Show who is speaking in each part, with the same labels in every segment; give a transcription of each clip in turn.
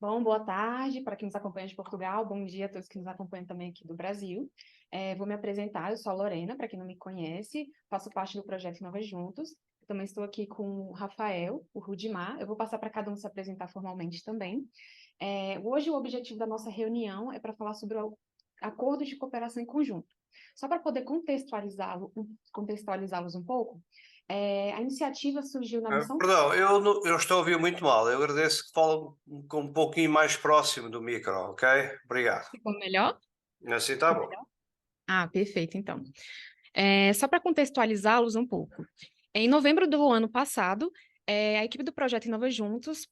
Speaker 1: Bom, boa tarde para quem nos acompanha de Portugal, bom dia a todos que nos acompanham também aqui do Brasil. Vou me apresentar, eu sou a Lorena, para quem não me conhece, faço parte do projeto Nova Juntos. Eu também estou aqui com o Rafael, o Rudimar, eu vou passar para cada um se apresentar formalmente também. Hoje o objetivo da nossa reunião é para falar sobre o acordo de cooperação em conjunto. Só para poder contextualizá-los um pouco, a iniciativa surgiu na missão.
Speaker 2: Perdão, eu estou a ouvir muito mal. Eu agradeço que fale com um pouquinho mais próximo do micro, ok? Obrigado.
Speaker 1: Ficou melhor?
Speaker 2: Assim está bom.
Speaker 1: Ah, perfeito, então. Só para contextualizá-los um pouco. Em novembro do ano passado, a equipe do projeto Inova Juntos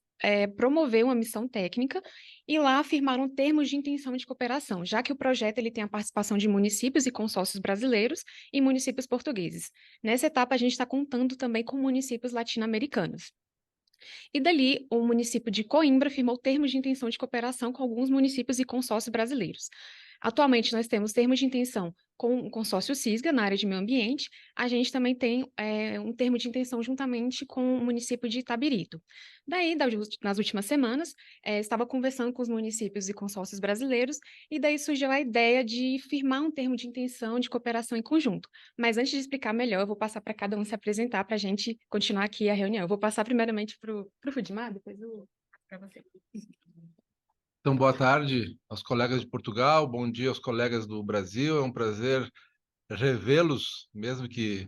Speaker 1: promoveu uma missão técnica e lá firmaram termos de intenção de cooperação, já que o projeto ele tem a participação de municípios e consórcios brasileiros e municípios portugueses. Nessa etapa, a gente está contando também com municípios latino-americanos. E dali, o município de Coimbra firmou termos de intenção de cooperação com alguns municípios e consórcios brasileiros. Atualmente, nós temos termos de intenção com o consórcio CISGA, na área de meio ambiente. A gente também tem um termo de intenção juntamente com o município de Itabirito. Daí, nas últimas semanas, estava conversando com os municípios e consórcios brasileiros, e daí surgiu a ideia de firmar um termo de intenção de cooperação em conjunto. Mas antes de explicar melhor, eu vou passar para cada um se apresentar para a gente continuar aqui a reunião. Eu vou passar primeiramente para o Rudimar, depois para você.
Speaker 3: Então, boa tarde aos colegas de Portugal, bom dia aos colegas do Brasil. É um prazer revê-los, mesmo que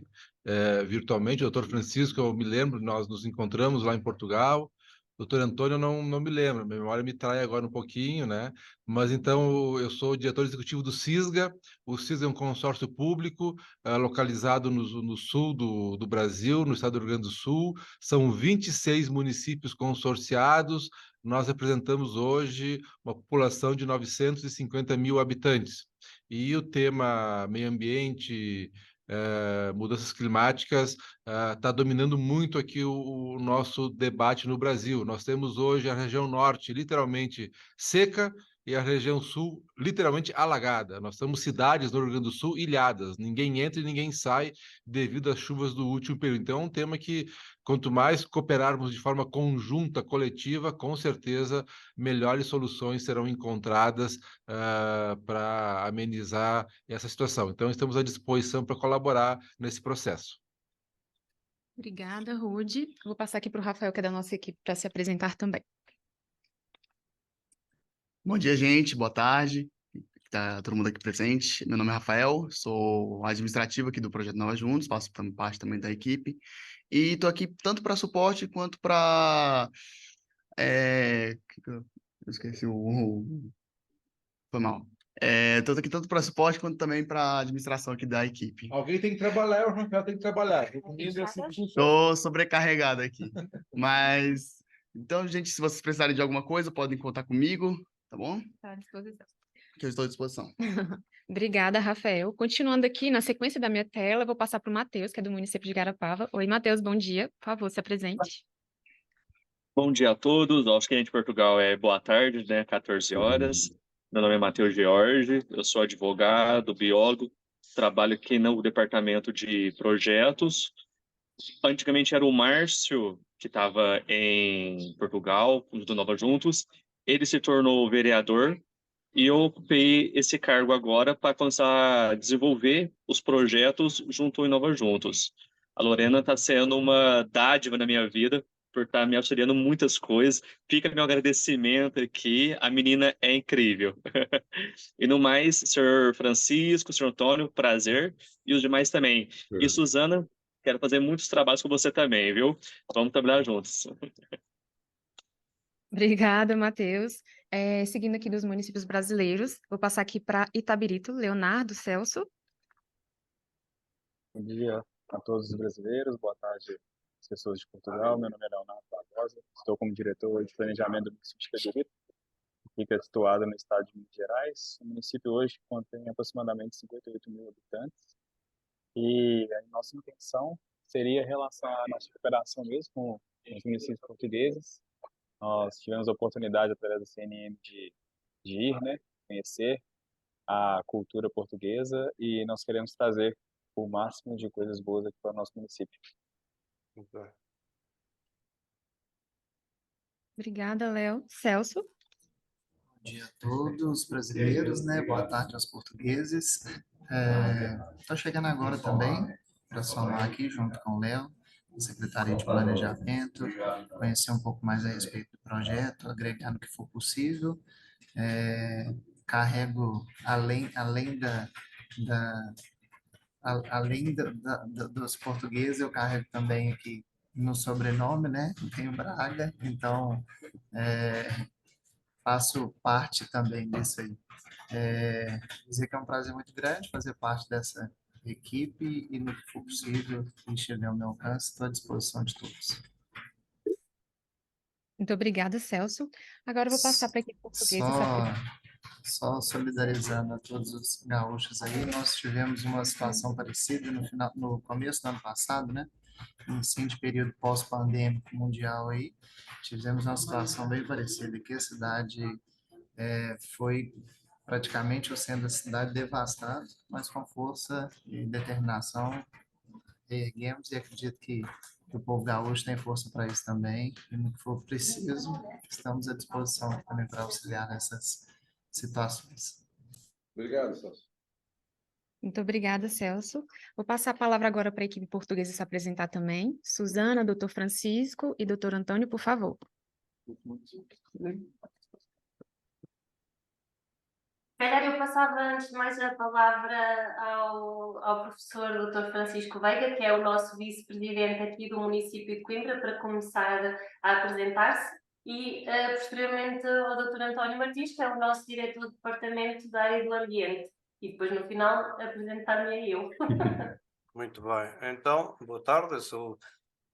Speaker 3: virtualmente. Doutor Francisco, eu me lembro, nós nos encontramos lá em Portugal. Doutor Antônio, eu não me lembro, minha memória me trai agora um pouquinho, né? Mas então, eu sou o diretor executivo do CISGA. O CISGA é um consórcio público localizado no sul do Brasil, no estado do Rio Grande do Sul. São 26 municípios consorciados. Nós representamos hoje uma população de 950 mil habitantes. E o tema meio ambiente, mudanças climáticas, está dominando muito aqui o nosso debate no Brasil. Nós temos hoje a região norte literalmente seca e a região sul literalmente alagada. Nós temos cidades no Rio Grande do Sul ilhadas, ninguém entra e ninguém sai devido às chuvas do último período. Então é um tema que, quanto mais cooperarmos de forma conjunta, coletiva, com certeza melhores soluções serão encontradas para amenizar essa situação. Então, estamos à disposição para colaborar nesse processo.
Speaker 1: Obrigada, Rude. Vou passar aqui para o Rafael, que é da nossa equipe, para se apresentar também.
Speaker 4: Bom dia, gente. Boa tarde. Tá todo mundo aqui presente. Meu nome é Rafael, sou administrativo aqui do Projeto Nova Juntos, faço parte também da equipe. E estou aqui tanto para suporte quanto para... eu esqueci Foi mal. Estou aqui tanto para suporte quanto também para administração aqui da equipe.
Speaker 3: Alguém tem que trabalhar, o Rafael tem que trabalhar. Comigo é assim que funciona.
Speaker 4: Estou sobrecarregado aqui. Mas, então, gente, se vocês precisarem de alguma coisa, podem contar comigo, tá bom?
Speaker 1: Está à disposição.
Speaker 4: Que eu estou à disposição.
Speaker 1: Obrigada, Rafael. Continuando aqui, na sequência da minha tela, eu vou passar para o Matheus, que é do município de Garapava. Oi, Matheus, bom dia. Por favor, se apresente.
Speaker 5: Bom dia a todos. Acho que a gente em Portugal é boa tarde, né? 14 horas. Meu nome é Matheus George, eu sou advogado, biólogo, trabalho aqui no departamento de projetos. Antigamente era o Márcio, que estava em Portugal, do Nova Juntos. Ele se tornou vereador e eu ocupei esse cargo agora para começar a desenvolver os projetos junto ao Nova Juntos. A Lorena está sendo uma dádiva na minha vida por estar me auxiliando muitas coisas. Fica meu agradecimento aqui, a menina é incrível. E no mais, senhor Francisco, senhor Antônio, prazer, e os demais também. E Suzana, quero fazer muitos trabalhos com você também, viu? Vamos trabalhar juntos.
Speaker 1: Obrigada, Matheus. Seguindo aqui dos municípios brasileiros, vou passar aqui para Itabirito, Leonardo, Celso.
Speaker 6: Bom dia a todos os brasileiros, boa tarde às pessoas de Portugal. Meu nome é Leonardo Barbosa, estou como diretor de planejamento do município de Itabirito, que fica situado no estado de Minas Gerais. O município hoje contém aproximadamente 58 mil habitantes e a nossa intenção seria relacionar a nossa cooperação mesmo com os municípios portugueses. Nós tivemos a oportunidade, através do CNM, de ir, né, conhecer a cultura portuguesa e nós queremos trazer o máximo de coisas boas aqui para o nosso município.
Speaker 1: Obrigada, Léo. Celso.
Speaker 7: dia a todos brasileiros, né? Boa tarde aos portugueses. Estou chegando agora também para somar aqui junto com o Léo, Secretaria de Planejamento, conhecer um pouco mais a respeito do projeto, agregar no que for possível. Carrego, além da, dos portugueses, eu carrego também aqui no sobrenome, né? Eu tenho Braga, então faço parte também disso aí. Dizer que é um prazer muito grande fazer parte dessa equipe e no que for possível, que estiver ao meu alcance, estou à disposição de todos.
Speaker 1: Muito obrigada, Celso. Agora eu vou passar para a equipe portuguesa se
Speaker 7: Só,
Speaker 1: apresentar.
Speaker 7: só solidarizando a todos os gaúchos aí, nós tivemos uma situação parecida no começo do ano passado, né? Início de período pós-pandêmico mundial aí, tivemos uma situação bem parecida, que a cidade foi praticamente o centro da cidade devastado, mas com força e determinação erguemos e acredito que o povo gaúcho tem força para isso também, e no que for preciso, estamos à disposição também para auxiliar nessas situações.
Speaker 3: Obrigado, Celso.
Speaker 1: Muito obrigada, Celso. Vou passar a palavra agora para a equipe portuguesa se apresentar também. Suzana, doutor Francisco e doutor Antônio, por favor.
Speaker 8: Calhar eu passava antes de mais a palavra ao professor Dr. Francisco Veiga, que é o nosso vice-presidente aqui do município de Coimbra, para começar a apresentar-se, e posteriormente ao Dr. António Martins, que é o nosso diretor do Departamento da Área do Ambiente, e depois no final apresentar-me a eu.
Speaker 2: Muito bem. Então, boa tarde.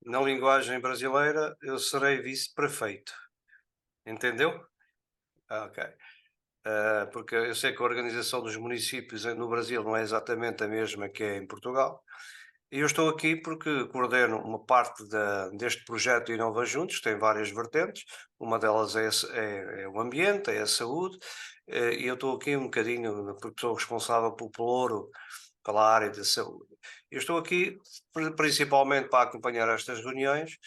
Speaker 2: Na linguagem brasileira, eu serei vice-prefeito. Entendeu? Ok. Porque eu sei que a organização dos municípios no Brasil não é exatamente a mesma que é em Portugal. E eu estou aqui porque coordeno uma parte deste projeto Inova Juntos, tem várias vertentes, uma delas é o ambiente, é a saúde, e eu estou aqui um bocadinho, porque sou responsável pelo Pelouro, pela área da saúde. Eu estou aqui principalmente para acompanhar estas reuniões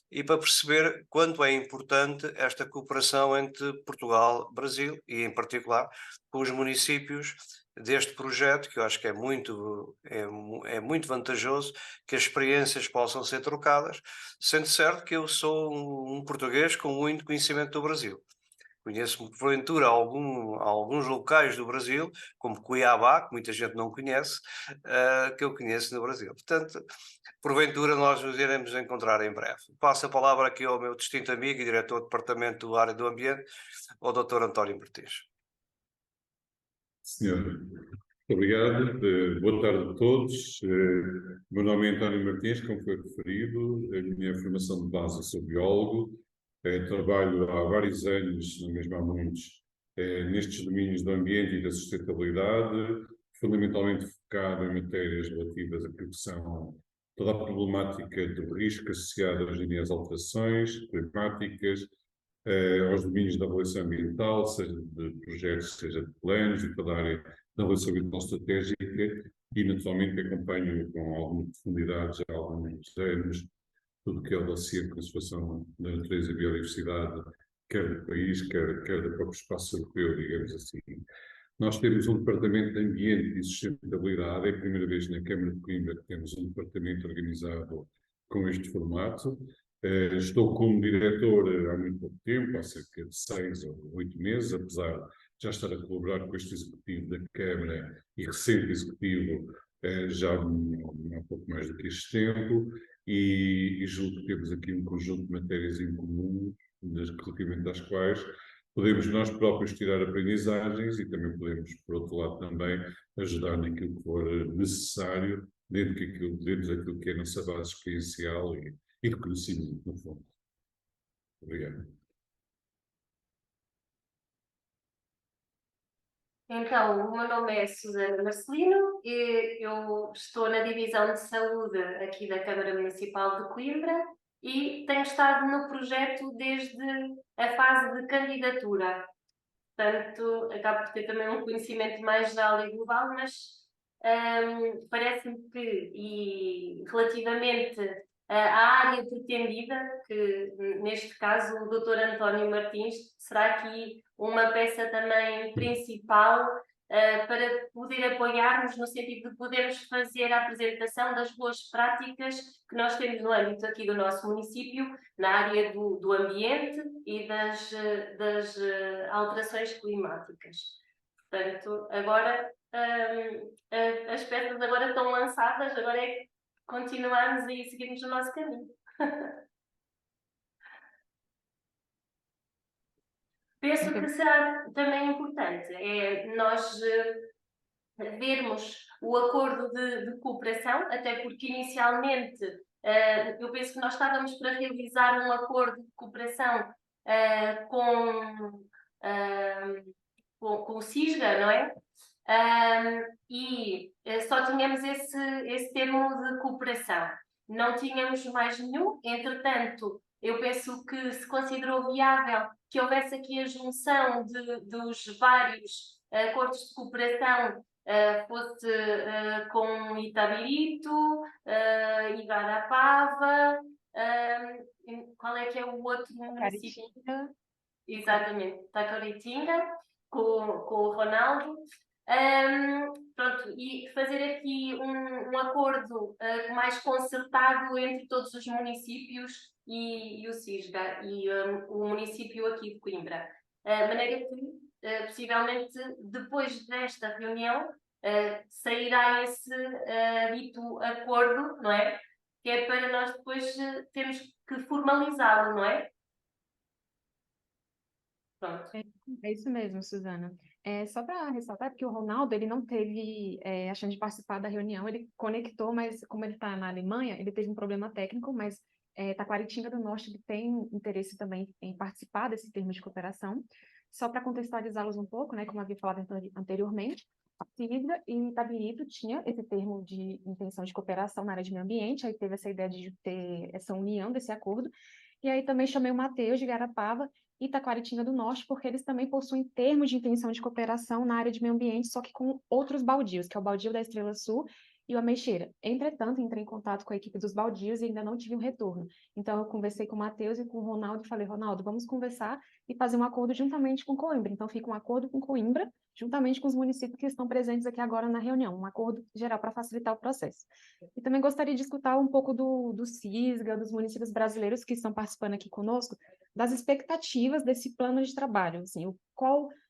Speaker 2: e para perceber quanto é importante esta cooperação entre Portugal, Brasil e, em particular, com os municípios deste projeto, que eu acho que é muito vantajoso que as experiências possam ser trocadas, sendo certo que eu sou um português com muito conhecimento do Brasil. Conheço, porventura, alguns locais do Brasil, como Cuiabá, que muita gente não conhece, que eu conheço no Brasil. Portanto, porventura nós nos iremos encontrar em breve. Passo a palavra aqui ao meu distinto amigo e diretor do Departamento da Área do Ambiente, ao Dr. António Martins.
Speaker 9: Senhor, muito obrigado. Boa tarde a todos. Meu nome é António Martins, como foi referido. A minha formação de base, sou biólogo. Trabalho há vários anos, não mesmo há muitos, nestes domínios do ambiente e da sustentabilidade, fundamentalmente focado em matérias relativas a que são toda a problemática do risco associado às alterações climáticas, aos domínios da avaliação ambiental, seja de projetos, seja de planos e toda a área da avaliação ambiental estratégica, e naturalmente acompanho com alguma profundidade já há alguns anos tudo que é o dossiê de conservação da natureza e biodiversidade, quer do país, quer do próprio espaço europeu, digamos assim. Nós temos um departamento de ambiente e sustentabilidade, é a primeira vez na Câmara de Coimbra que temos um departamento organizado com este formato. Estou como diretor há muito pouco tempo, há cerca de 6 ou 8 meses, apesar de já estar a colaborar com este executivo da Câmara e recente executivo já há pouco mais do que este tempo, e julgo que temos aqui um conjunto de matérias em comum, relativamente às quais podemos nós próprios tirar aprendizagens e também podemos, por outro lado, também ajudar naquilo que for necessário dentro daquilo que é a nossa base experiencial e de conhecimento, no fundo. Obrigado.
Speaker 8: Então, o meu nome é Susana Marcelino, eu estou na Divisão de Saúde aqui da Câmara Municipal de Coimbra e tenho estado no projeto desde a fase de candidatura. Portanto, acabo por ter também um conhecimento mais geral e global, mas parece-me que, e relativamente A área pretendida, que neste caso o Dr. António Martins será aqui uma peça também principal para poder apoiar-nos no sentido de podermos fazer a apresentação das boas práticas que nós temos no âmbito aqui do nosso município, na área do ambiente e das alterações climáticas. Portanto, agora as peças agora estão lançadas, agora é continuarmos e seguirmos o nosso caminho. Penso que será também importante nós vermos o acordo de cooperação, até porque inicialmente eu penso que nós estávamos para realizar um acordo de cooperação com o CISGA, não é? E só tínhamos esse termo de cooperação. Não tínhamos mais nenhum. Entretanto, eu penso que se considerou viável que houvesse aqui a junção dos vários acordos de cooperação, fosse com Itabirito, Igarapava, qual é que é o outro município? Exatamente, Taquaritinga, com o Ronaldo. Pronto, e fazer aqui um acordo mais concertado entre todos os municípios e o CISGA e o município aqui de Coimbra. De maneira que, possivelmente, depois desta reunião, sairá esse dito acordo, não é? Que é para nós depois termos que formalizá-lo, não é? Pronto.
Speaker 1: É isso mesmo, Suzana. Só para ressaltar, porque o Ronaldo ele não teve a chance de participar da reunião, ele conectou, mas como ele está na Alemanha, ele teve um problema técnico, mas Taquaritinga do Norte ele tem interesse também em participar desse termo de cooperação. Só para contextualizá-los um pouco, né, como havia falado anteriormente, a CISGA e Itabirito tinha esse termo de intenção de cooperação na área de meio ambiente, aí teve essa ideia de ter essa união desse acordo, e aí também chamei o Matheus de Igarapava e Taquaritinga do Norte, porque eles também possuem termos de intenção de cooperação na área de meio ambiente, só que com outros baldios, que é o baldio da Estrela Sul e o Ameixeira. Entretanto, entrei em contato com a equipe dos baldios e ainda não tive um retorno. Então, eu conversei com o Matheus e com o Ronaldo e falei, Ronaldo, vamos conversar e fazer um acordo juntamente com Coimbra. Então, fica um acordo com Coimbra, juntamente com os municípios que estão presentes aqui agora na reunião, um acordo geral para facilitar o processo. E também gostaria de escutar um pouco do CISGA, dos municípios brasileiros que estão participando aqui conosco, das expectativas desse plano de trabalho, assim,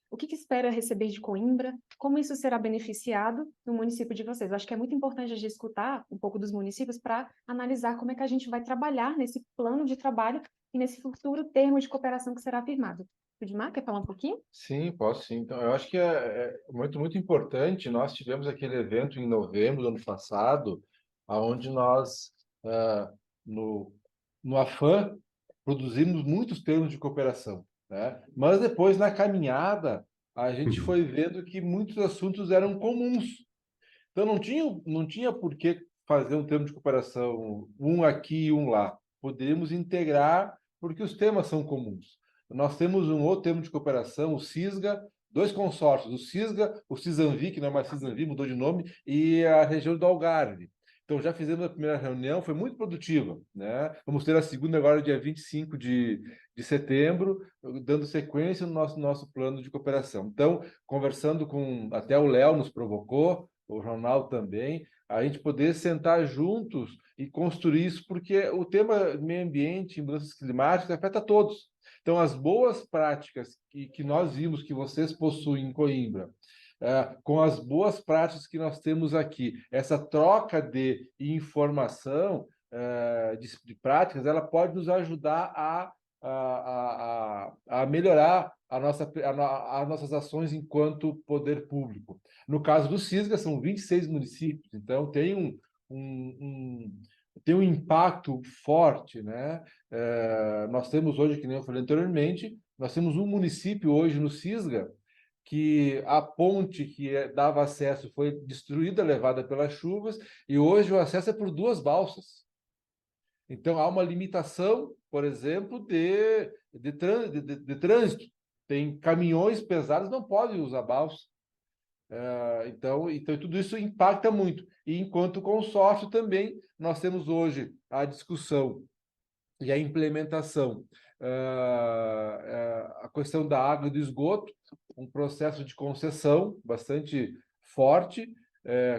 Speaker 1: o que espera receber de Coimbra, como isso será beneficiado no município de vocês. Eu acho que é muito importante a gente escutar um pouco dos municípios para analisar como é que a gente vai trabalhar nesse plano de trabalho e nesse futuro termo de cooperação que será firmado. Rudimar, quer falar um pouquinho?
Speaker 3: Sim, posso sim. Então, eu acho que é muito, muito importante. Nós tivemos aquele evento em novembro do ano passado, onde nós, no AFAM, produzimos muitos termos de cooperação, né? Mas depois, na caminhada, a gente foi vendo que muitos assuntos eram comuns. Então, não tinha por que fazer um termo de cooperação, um aqui e um lá. Poderíamos integrar, porque os temas são comuns. Nós temos um outro termo de cooperação, o CISGA, dois consórcios, o CISGA, o CISANVI, que não é mais CISANVI, mudou de nome, e a região do Algarve. Então, já fizemos a primeira reunião, foi muito produtiva, né? Vamos ter a segunda agora, dia 25 de setembro, dando sequência no nosso plano de cooperação. Então, conversando com... Até o Léo nos provocou, o Ronaldo também, a gente poder sentar juntos e construir isso, porque o tema meio ambiente e mudanças climáticas afeta todos. Então, as boas práticas que nós vimos que vocês possuem em Coimbra, com as boas práticas que nós temos aqui, essa troca de informação, de práticas, ela pode nos ajudar a melhorar as nossas ações enquanto poder público. No caso do CISGA, são 26 municípios, então tem um impacto forte, né? Nós temos hoje, que nem eu falei anteriormente, nós temos um município hoje no CISGA que a ponte que dava acesso foi destruída, levada pelas chuvas, e hoje o acesso é por 2 balsas. Então, há uma limitação, por exemplo, de trânsito. Tem caminhões pesados, não podem usar balsa. Então, tudo isso impacta muito. E enquanto consórcio também, nós temos hoje a discussão e a implementação, a questão da água e do esgoto, um processo de concessão bastante forte,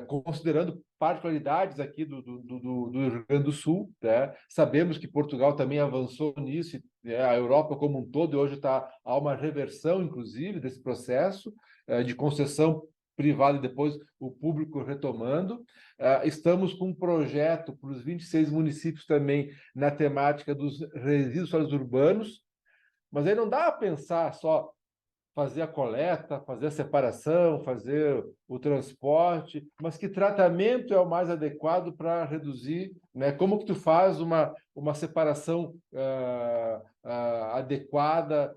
Speaker 3: considerando particularidades aqui do Rio Grande do Sul, né? Sabemos que Portugal também avançou nisso, a Europa como um todo, e hoje há uma reversão, inclusive, desse processo de concessão privada e depois o público retomando. Estamos com um projeto para os 26 municípios também na temática dos resíduos sólidos urbanos, mas aí não dá a pensar só fazer a coleta, fazer a separação, fazer o transporte, mas que tratamento é o mais adequado para reduzir, né? Como que tu faz uma separação adequada,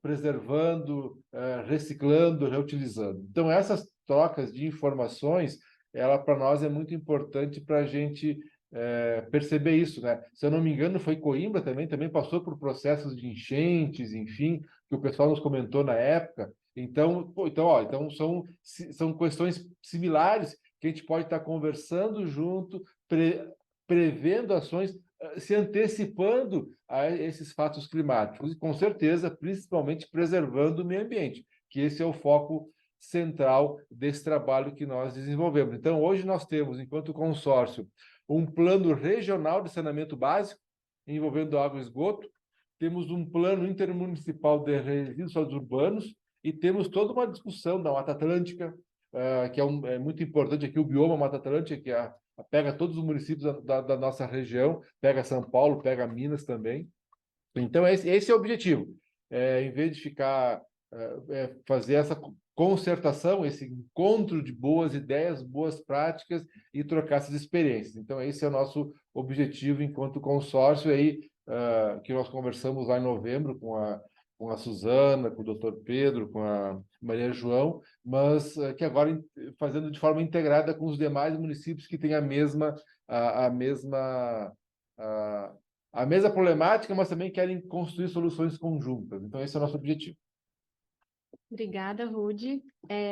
Speaker 3: preservando, reciclando, reutilizando. Então, essas trocas de informações, ela para nós é muito importante para a gente perceber isso, né? Se eu não me engano, foi Coimbra também passou por processos de enchentes, enfim, que o pessoal nos comentou na época. Então, são questões similares que a gente pode estar conversando junto, prevendo ações, se antecipando a esses fatos climáticos, e com certeza, principalmente preservando o meio ambiente, que esse é o foco central desse trabalho que nós desenvolvemos. Então, hoje nós temos, enquanto consórcio, um plano regional de saneamento básico, envolvendo água e esgoto, temos um plano intermunicipal de resíduos sólidos urbanos e temos toda uma discussão da Mata Atlântica, que é muito importante aqui, o bioma Mata Atlântica, que pega todos os municípios da nossa região, pega São Paulo, pega Minas também. Então, esse é o objetivo. Em vez de fazer essa concertação, esse encontro de boas ideias, boas práticas e trocar essas experiências. Então, esse é o nosso objetivo enquanto consórcio aí, que nós conversamos lá em novembro com a Suzana, com o Dr. Pedro, com a Maria João, mas que agora fazendo de forma integrada com os demais municípios que têm a mesma problemática, mas também querem construir soluções conjuntas. Então, esse é o nosso objetivo.
Speaker 1: Obrigada, Rude.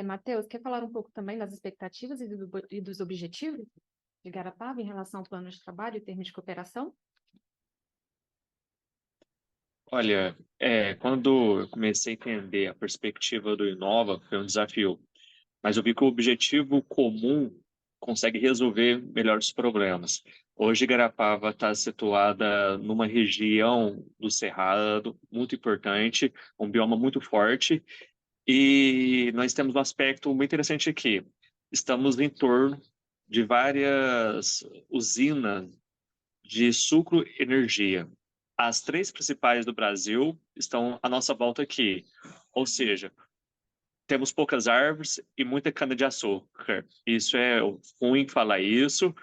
Speaker 1: Matheus, quer falar um pouco também das expectativas e dos objetivos de Garapava em relação ao plano de trabalho em termos de cooperação?
Speaker 5: Olha, quando eu comecei a entender a perspectiva do Inova, foi um desafio, mas eu vi que o objetivo comum consegue resolver melhor os problemas. Hoje, Garapava está situada numa região do Cerrado, muito importante, um bioma muito forte, e nós temos um aspecto muito interessante aqui. Estamos em torno de várias usinas de sucro energia. As 3 principais do Brasil estão à nossa volta aqui. Ou seja, temos poucas árvores e muita cana-de-açúcar. Isso é ruim falar isso.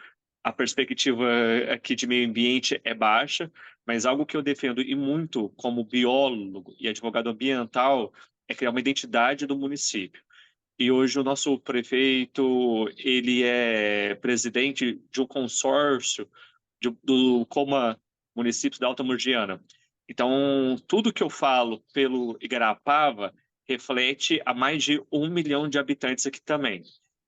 Speaker 5: A perspectiva aqui de meio ambiente é baixa, mas algo que eu defendo e muito como biólogo e advogado ambiental é criar uma identidade do município. E hoje o nosso prefeito, ele é presidente de um consórcio do Coma Municípios da Alta Murgiana. Então, tudo que eu falo pelo Igarapava reflete a mais de 1 milhão de habitantes aqui também.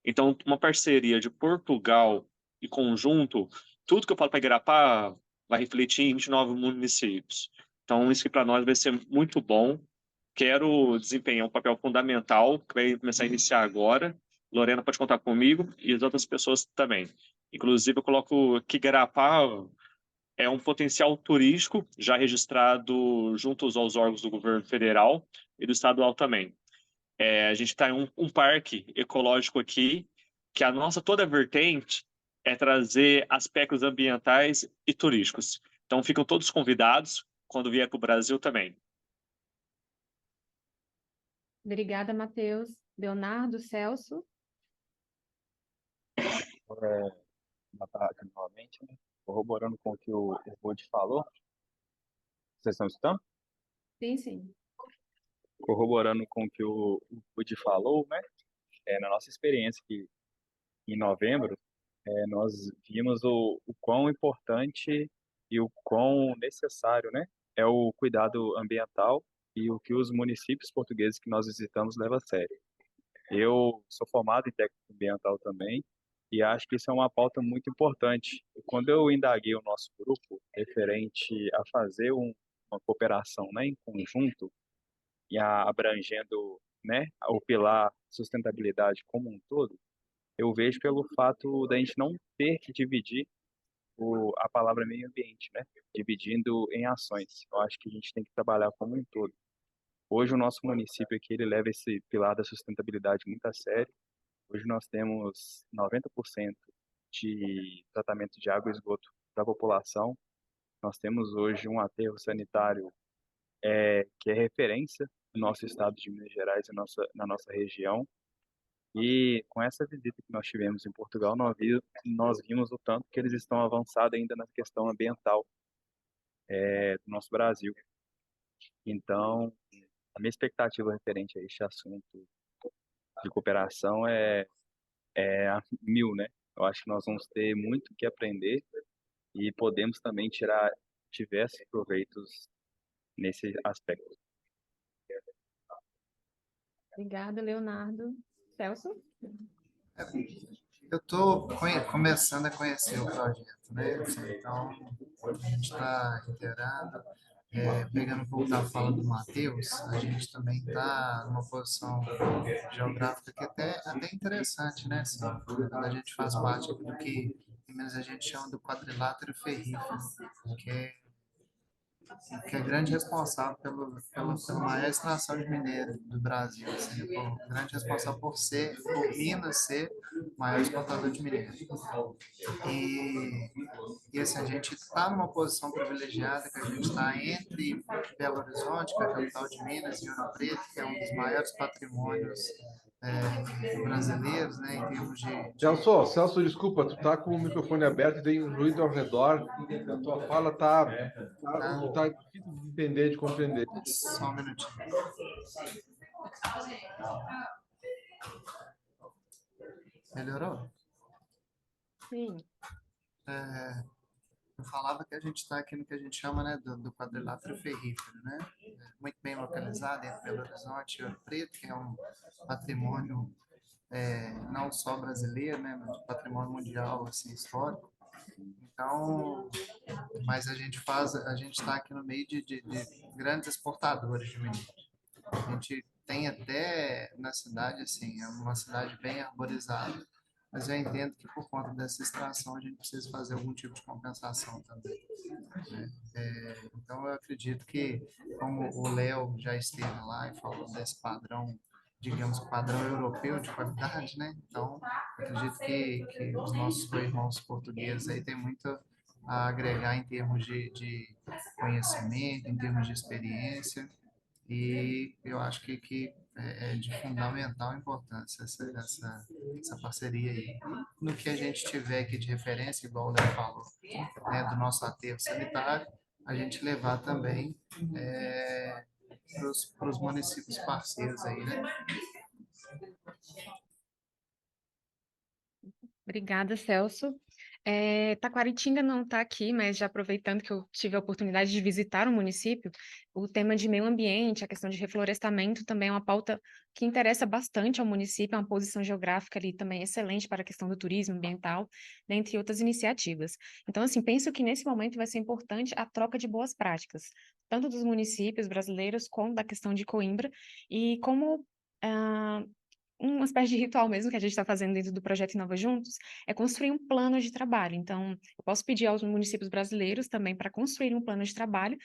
Speaker 5: Então, uma parceria de Portugal e conjunto, tudo que eu falo para Igarapava vai refletir em 29 municípios. Então, isso que para nós vai ser muito bom. Quero desempenhar um papel fundamental, que vai começar a iniciar agora. Lorena pode contar comigo e as outras pessoas também. Inclusive, eu coloco que Igarapava é um potencial turístico já registrado junto aos órgãos do governo federal e do estadual também. A gente está em um parque ecológico aqui, que a nossa toda vertente é trazer aspectos ambientais e turísticos. Então, ficam todos convidados quando vier para o Brasil também.
Speaker 1: Obrigada, Matheus. Leonardo, Celso.
Speaker 6: Boa tarde novamente, né? Corroborando com o que o Rude falou. Vocês estão escutando?
Speaker 1: Sim, sim.
Speaker 6: Corroborando com o que o Rude falou, né? Na nossa experiência aqui em novembro, nós vimos o quão importante e o quão necessário, né, é o cuidado ambiental e o que os municípios portugueses que nós visitamos levam a sério. Eu sou formado em técnica ambiental também e acho que isso é uma pauta muito importante. E quando eu indaguei o nosso grupo referente a fazer uma cooperação, né, em conjunto e abrangendo, né, o pilar sustentabilidade como um todo, eu vejo pelo fato da gente não ter que dividir a palavra meio ambiente, né, dividindo em ações. Eu acho que a gente tem que trabalhar como um todo. Hoje o nosso município aqui, ele leva esse pilar da sustentabilidade muito a sério. Hoje nós temos 90% de tratamento de água e esgoto para a população. Nós temos hoje um aterro sanitário que é referência no nosso estado de Minas Gerais e na nossa região. E com essa visita que nós tivemos em Portugal, nós vimos o tanto que eles estão avançados ainda na questão ambiental do nosso Brasil. Então, a minha expectativa referente a este assunto de cooperação é a mil, né? Eu acho que nós vamos ter muito o que aprender e podemos também tirar diversos proveitos nesse aspecto.
Speaker 1: Obrigada, Leonardo. Celso?
Speaker 7: Eu estou começando a conhecer o projeto, né? Então, a gente está inteirado. Pegando um pouco da fala do Matheus, a gente também está numa posição geográfica que até interessante, né? Assim, quando a gente faz parte do que em Minas a gente chama do quadrilátero ferrífero, que é grande responsável pela maior extração de minério do Brasil, assim, grande responsável por Minas ser o maior exportador de minério. E assim, a gente está numa posição privilegiada, que a gente está entre Belo Horizonte, que é a capital de Minas, e Ouro Preto, que é um dos maiores patrimônios brasileiros, né, em termos
Speaker 3: Celso, desculpa, tu tá com o microfone aberto e tem um ruído ao redor. A tua fala tá difícil de entender, de compreender.
Speaker 7: Só um minutinho. Melhorou?
Speaker 1: Sim.
Speaker 7: Eu falava que a gente está aqui no que a gente chama, né, do quadrilátero ferrífero, né? Muito bem localizado entre Belo Horizonte e Ouro Preto, que é um patrimônio não só brasileiro, né, mas patrimônio mundial, assim, histórico. Então, mas a gente está aqui no meio de grandes exportadores de minério. A gente tem até na cidade, assim, é uma cidade bem arborizada, mas eu entendo que por conta dessa extração a gente precisa fazer algum tipo de compensação também, né? Então eu acredito que, como o Léo já esteve lá e falou desse padrão, digamos, padrão europeu de qualidade, né? Então, eu acredito que os nossos irmãos portugueses aí têm muito a agregar em termos de conhecimento, em termos de experiência, e eu acho que é de fundamental importância essa parceria aí. No que a gente tiver aqui de referência, igual o Léo falou, né, do nosso aterro sanitário, a gente levar também para os municípios parceiros aí, né?
Speaker 1: Obrigada, Celso. Taquaritinga não está aqui, mas já aproveitando que eu tive a oportunidade de visitar o município, o tema de meio ambiente, a questão de reflorestamento também é uma pauta que interessa bastante ao município, é uma posição geográfica ali também excelente para a questão do turismo ambiental, dentre outras iniciativas. Então, assim, penso que nesse momento vai ser importante a troca de boas práticas, tanto dos municípios brasileiros como da questão de Coimbra, e como uma espécie de ritual mesmo que a gente está fazendo dentro do projeto Inova Juntos, é construir um plano de trabalho. Então, eu posso pedir aos municípios brasileiros também para construir um plano de trabalho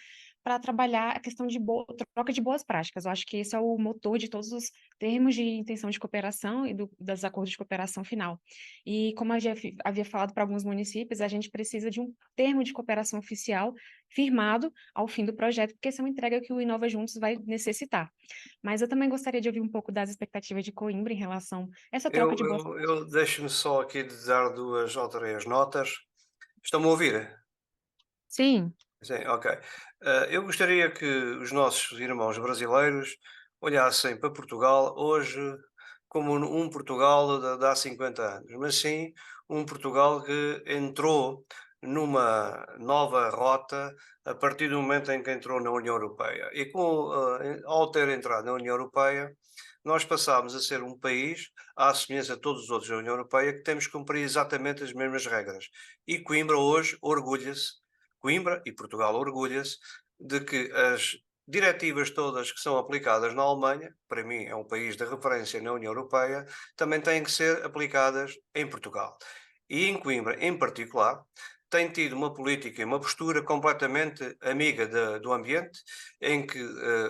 Speaker 1: para trabalhar a questão de troca de boas práticas. Eu acho que esse é o motor de todos os termos de intenção de cooperação e dos acordos de cooperação final. E como eu já havia falado para alguns municípios, a gente precisa de um termo de cooperação oficial firmado ao fim do projeto, porque essa é uma entrega que o Inova Juntos vai necessitar. Mas eu também gostaria de ouvir um pouco das expectativas de Coimbra em relação a essa troca de boas práticas.
Speaker 2: Eu deixo-me só aqui de dar 2 ou 3 notas. Estão-me a ouvir?
Speaker 1: Sim.
Speaker 2: Sim, ok. Eu gostaria que os nossos irmãos brasileiros olhassem para Portugal hoje como um Portugal de há 50 anos, mas sim um Portugal que entrou numa nova rota a partir do momento em que entrou na União Europeia. E ao ter entrado na União Europeia, nós passámos a ser um país, à semelhança de todos os outros da União Europeia, que temos que cumprir exatamente as mesmas regras. E Coimbra hoje orgulha-se, Coimbra e Portugal orgulha-se, de que as diretivas todas que são aplicadas na Alemanha, para mim é um país de referência na União Europeia, também têm que ser aplicadas em Portugal. E em Coimbra, em particular, tem tido uma política e uma postura completamente amiga do ambiente, em que,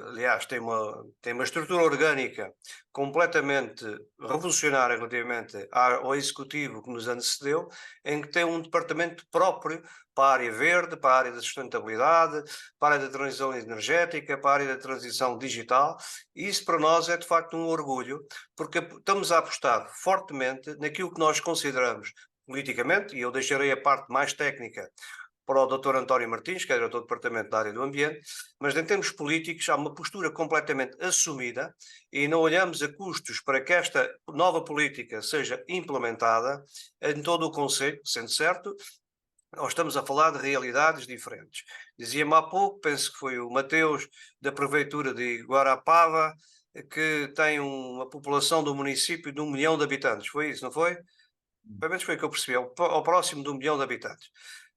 Speaker 2: aliás, tem uma estrutura orgânica completamente revolucionária relativamente ao executivo que nos antecedeu, em que tem um departamento próprio para a área verde, para a área da sustentabilidade, para a área da transição energética, para a área da transição digital. E isso para nós é de facto um orgulho, porque estamos a apostar fortemente naquilo que nós consideramos politicamente, e eu deixarei a parte mais técnica para o Dr. António Martins, que é diretor do Departamento da Área do Ambiente, mas em termos políticos há uma postura completamente assumida e não olhamos a custos para que esta nova política seja implementada em todo o Conselho, sendo certo, nós estamos a falar de realidades diferentes. Dizia-me há pouco, penso que foi o Mateus, da Prefeitura de Guarapava, que tem uma população do município de 1 milhão de habitantes. Foi isso, não foi? Pelo menos foi o que eu percebi, ao próximo de 1 milhão de habitantes.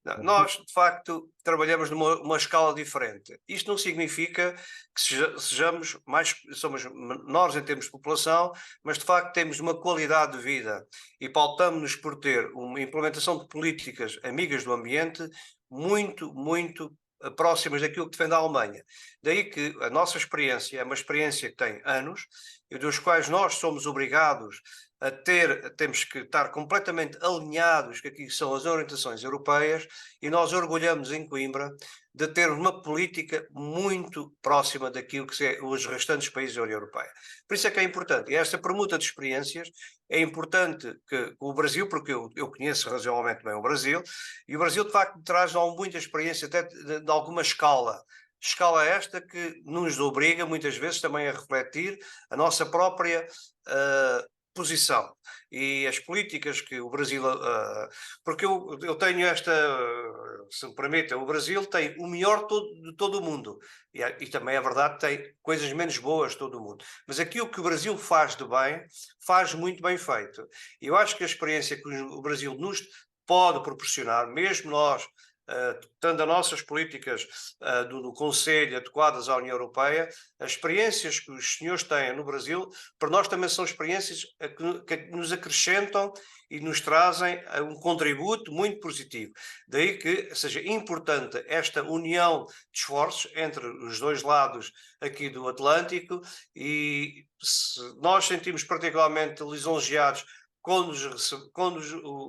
Speaker 2: Não, nós, de facto, trabalhamos numa escala diferente. Isto não significa que sejamos somos menores em termos de população, mas, de facto, temos uma qualidade de vida e pautamos-nos por ter uma implementação de políticas amigas do ambiente muito, muito próximas daquilo que defende a Alemanha. Daí que a nossa experiência é uma experiência que tem anos e dos quais nós somos obrigados temos que estar completamente alinhados com aquilo que são as orientações europeias e nós orgulhamos em Coimbra de ter uma política muito próxima daquilo que são os restantes países da União Europeia. Por isso é que é importante. E esta permuta de experiências é importante que o Brasil, porque eu conheço razoavelmente bem o Brasil, e o Brasil de facto traz muita experiência até de alguma escala. Escala esta que nos obriga muitas vezes também a refletir a nossa própria posição e as políticas que o Brasil... porque eu tenho se me permitem, o Brasil tem o melhor de todo o mundo e também é verdade tem coisas menos boas de todo o mundo, mas aquilo que o Brasil faz de bem, faz muito bem feito. E eu acho que a experiência que o Brasil nos pode proporcionar, mesmo nós tendo as nossas políticas do Conselho adequadas à União Europeia, as experiências que os senhores têm no Brasil, para nós também são experiências que nos acrescentam e nos trazem um contributo muito positivo. Daí que seja importante esta união de esforços entre os dois lados aqui do Atlântico e nós sentimos particularmente lisonjeados quando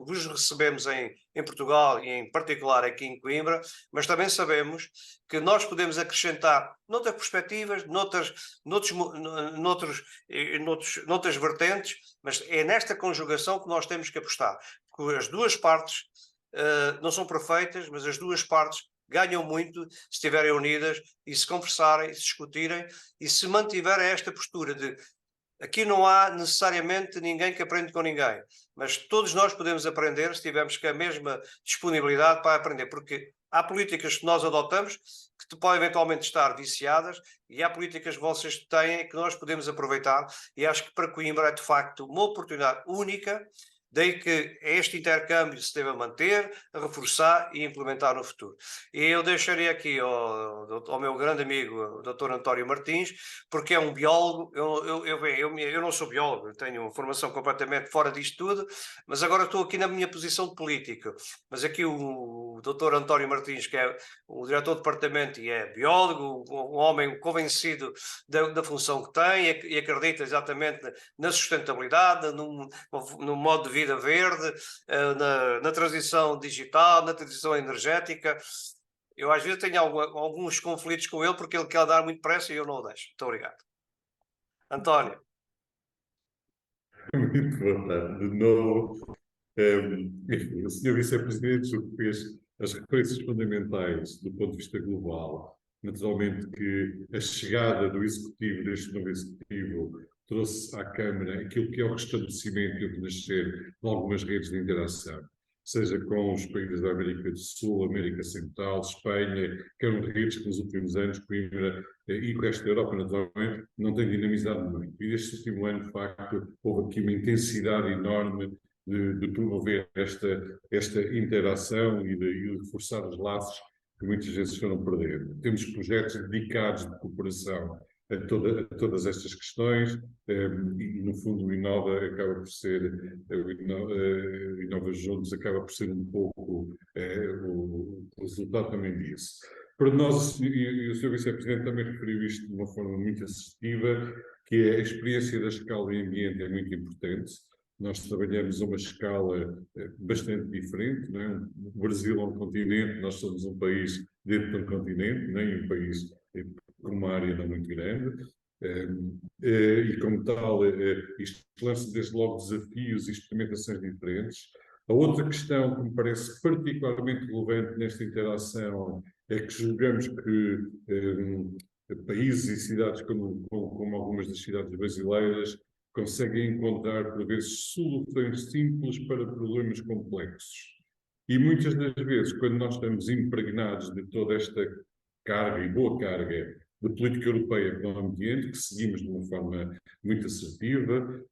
Speaker 2: vos recebemos em Portugal e em particular aqui em Coimbra, mas também sabemos que nós podemos acrescentar noutras perspectivas, noutras vertentes, mas é nesta conjugação que nós temos que apostar, porque as duas partes não são perfeitas, mas as duas partes ganham muito se estiverem unidas e se conversarem, e se discutirem e se mantiverem esta postura de aqui não há necessariamente ninguém que aprende com ninguém, mas todos nós podemos aprender se tivermos a mesma disponibilidade para aprender, porque há políticas que nós adotamos que podem eventualmente estar viciadas e há políticas que vocês têm que nós podemos aproveitar e acho que para Coimbra é de facto uma oportunidade única. Daí que este intercâmbio se deve manter, reforçar e implementar no futuro. E eu deixaria aqui ao meu grande amigo, o Dr. António Martins, porque é um biólogo, eu não sou biólogo, eu tenho uma formação completamente fora disto tudo, mas agora estou aqui na minha posição de político. Mas aqui o Dr. António Martins, que é o diretor do departamento e é biólogo, um homem convencido da função que tem e acredita exatamente na sustentabilidade, no modo de vida verde, na transição digital, na transição energética. Eu às vezes tenho alguns conflitos com ele porque ele quer dar muito pressa e eu não o deixo. Muito obrigado. António.
Speaker 9: Muito boa tarde. De novo, o Sr. Vice-Presidente fez as referências fundamentais do ponto de vista global. Naturalmente que a chegada do Executivo, deste novo Executivo, trouxe à Câmara aquilo que é o restabelecimento e o renascer de algumas redes de interação. seja com os países da América do Sul, América Central, Espanha, que eram redes que nos últimos anos, Coimbra e o resto da Europa, naturalmente, não têm dinamizado muito. E neste último ano, de facto, houve aqui uma intensidade enorme de promover esta interação e de reforçar os laços que muitas vezes foram perdendo. Temos projetos dedicados de cooperação a todas estas questões e, no fundo, o Inova acaba por ser, o Inova Juntos acaba por ser um pouco o resultado também disso. Para nós, e o Sr. Vice-Presidente também referiu isto de uma forma muito assertiva, que é a experiência da escala em ambiente é muito importante. Nós trabalhamos a uma escala bastante diferente, não é? O Brasil é um continente, nós somos um país dentro de um continente, nem um país com uma área não muito grande, e como tal, isto lança desde logo desafios e experimentações diferentes. A outra questão que me parece particularmente relevante nesta interação é que julgamos que países e cidades como algumas das cidades brasileiras conseguem encontrar, por vezes, soluções simples para problemas complexos. E muitas das vezes, quando nós estamos impregnados de toda esta carga, e boa carga, de política europeia para o ambiente, que seguimos de uma forma muito assertiva,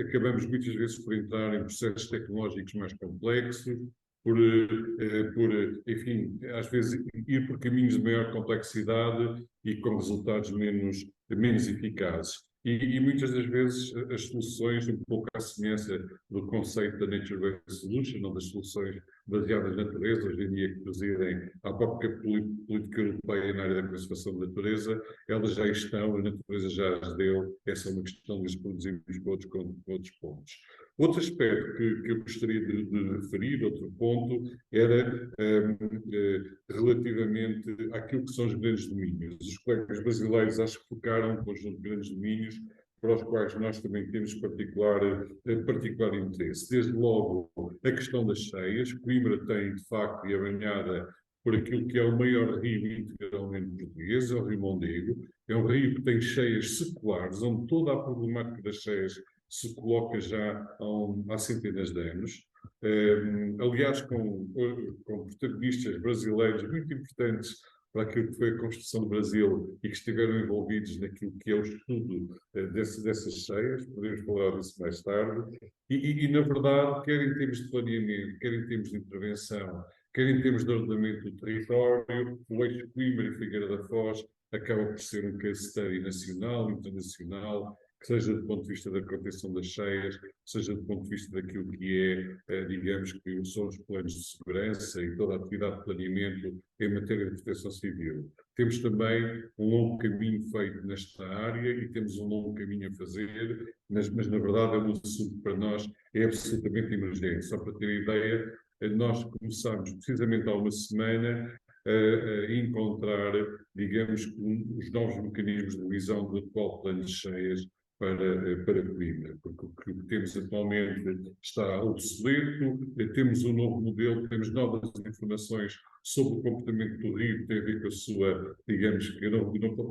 Speaker 9: acabamos muitas vezes por entrar em processos tecnológicos mais complexos, enfim, às vezes ir por caminhos de maior complexidade e com resultados menos eficazes. E muitas das vezes as soluções, um pouco à semelhança do conceito da Nature-Based Solution, ou das soluções baseadas na natureza, hoje em dia que presidem à própria política europeia na área da conservação da natureza, elas já estão, a natureza já as deu, essa é uma questão de as produzirmos com outros pontos. Outro aspecto que eu gostaria de referir, outro ponto, era relativamente àquilo que são os grandes domínios. Os colegas brasileiros acho que focaram um conjunto de grandes domínios para os quais nós também temos particular interesse. Desde logo, a questão das cheias. Coimbra tem, de facto, e a banhada por aquilo que é o maior rio integralmente português, é o Rio Mondego. É um rio que tem cheias seculares, onde toda a problemática das cheias se coloca já há centenas de anos. Aliás, com protagonistas brasileiros muito importantes para aquilo que foi a construção do Brasil e que estiveram envolvidos naquilo que é o estudo dessas cheias, podemos falar disso mais tarde, e na verdade, quer em termos de planeamento, quer em termos de intervenção, quer em termos de ordenamento do território, o eixo Coimbra e Figueira da Foz acaba por ser um case study nacional, internacional, que seja do ponto de vista da contenção das cheias, seja do ponto de vista daquilo que é, digamos que são os planos de segurança e toda a atividade de planeamento em matéria de proteção civil. Temos também um longo caminho feito nesta área e temos um longo caminho a fazer, mas na verdade é um assunto que para nós é absolutamente emergente. Só para ter ideia, nós começamos precisamente há uma semana a encontrar, digamos, os novos mecanismos de revisão do atual plano de cheias para Coimbra, porque o que temos atualmente está obsoleto, temos um novo modelo, temos novas informações sobre o comportamento do rio, que tem a ver com a sua, digamos, eu